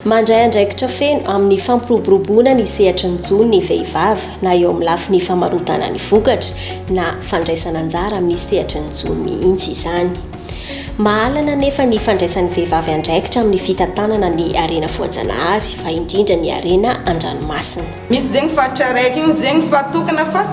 Mandray andraikitra feno amin'ny fampiroboroboana ny sehatra ny jony ny vehivavy na eo amin'ny lafiny famarotana ny vokatra na fandraisana anjara amin'ny sehatra ny jony mihitsy izany. Mahalana nefa ny fandraisan'ny vehivavy andraikitra amin'ny fitantanana ny arena voajanahary fa indrindra ny arena an-dranomasina. Misy zegny faritra raiky igny zegny fatokana fa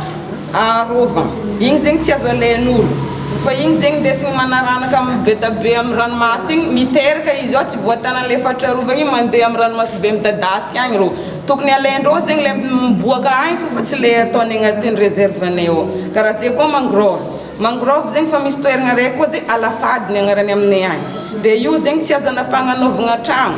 arovana. Igny zegny tsy azo alain'olo. Fa igny zegny ndesigny manaranaka amin'ny betabe amin'ny ranomasina igny miteraka izy ao tsy voatanana le faritra arovana igny mandeha amin'ny ranomasina be midadasika agny rô. Tokony alaindreo zegny le miboaka agny fa tsy le ataony agnatin'ny réserve-nay ao. Karaha zay koa mangrove. Mangrove zegny fa misy toerana raiky koa zegny alafady agnarany aminay agny. Dia io zegny tsy azo anampagnanaovana trano.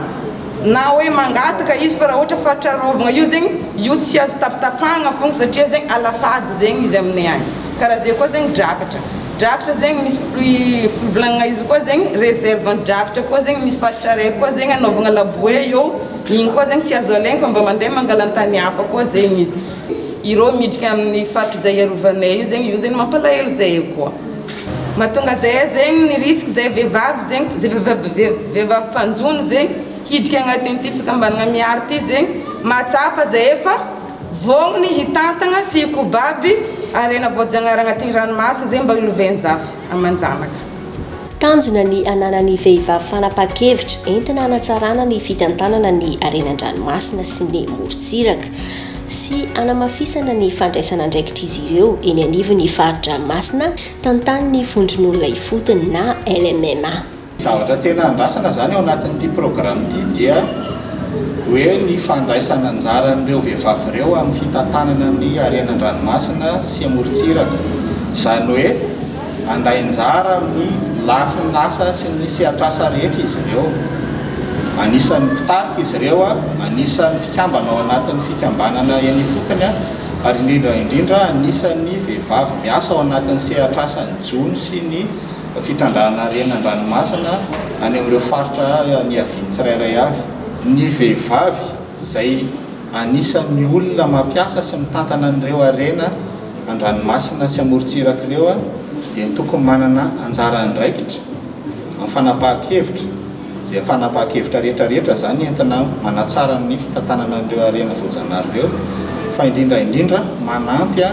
Na hoe mangataka izy fa raha ohatra faritra arovana io zegny io tsy azo tapatapahana fogna satria zegny alafady zegny izy aminay agny. Karaha zay koa zegny drakatra. Drakatra zegny misy fivolanana izy koa zegny réserve-drakatra koa zegny misy faritra raiky koa zegny anaovana laboe eo. Igny koa zegny tsy azo alaigna fa mba mandeha mangalantany hafa koa zegny izy. Ireo midika amin'ny faritra izay arovanay io zegny mampalahelo zay koa. Mahatonga zay zegny ny risque zay vehivavy zegny zay vehivavy mpanjono zegny hiditra agnatin'ity fikambanana miaro ity zegny mahatsapa zay efa vognony hitantana sy hikobaby arena voajanahary agnatin'ny ranomasina zegny mba iloveny zafy amanjanaka. Tanjona ny ananan'ny vehivavy fanapahan-kevitra entina hanatsarana ny fitantanana ny arena an-dranomasina sy ny morontsiraka sy anamafisana ny fandraisana andraikitra izy ireo eny anivon'ny fahan-dranomasina tantanin'ny vondron'olona ifotony na LMMA. Zavatra tena andrasana zany ao anatin'ity programme ity dia hoe ny fandraisana anjaran'ireo vehivavy ireo amin'ny fitantanana ny arena an-dranomasina sy amorontsiraka. Izany hoe handray anjara amin'ny lafin'ny asa sy ny sehatr'asa rehetra izy ireo. Anisan'ny mpitarika izy ireo, anisan'ny mpikambana ao anatin'ny fikambanana eny ifotony ary indrindra anisan'ny vehivavy miasa ao anatin'ny sehatr'asan'ny jony sy ny fitandràna arena an-dranomasina any amin'ireo faritra ny aviany tsirairay avy. Ny vehivavy izay anisan'ny olona mampiasa sy mitantana an'ireo arena an-dranomasina sy amorontsiraka ireo dia tokony manana anjara andraikitra amin'ny fanapahan-kevitra. Izay fanapahan-kevitra rehetrarehetra zany entina manatsara ny fitantanana an'ireo arena voajanahary ireo fa indrindra manampy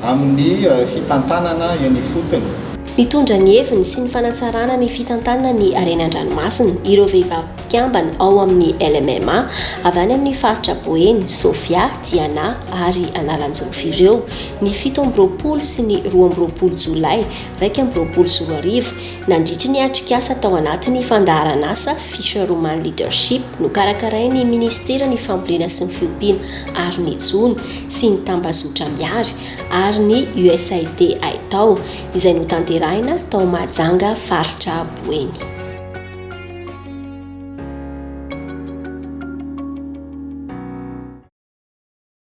amin'ny fitantanana eny ifotony. Nitondra ny heviny sy ny fanatsarana ny fitantanana ny arena an-dranomasina ireo vehivavy mpiambana ao amin'ny LMMA avy any amin'ny faritra Boeny, Sofia, Diana ary Analanjovy ireo ny 17 sy ny 12 Jolay 2024 nandritry ny atrik'asa tao anatin'ny fandaharan'asa Fisher Roman Leadership nokarakarain'ny Ministeran'ny Fambolena sy ny Fiompiana ary ny Jony sy ny tambazotra miary ary ny USAID Aitao izay notanterahina tao Mahajanga faritra Boeny.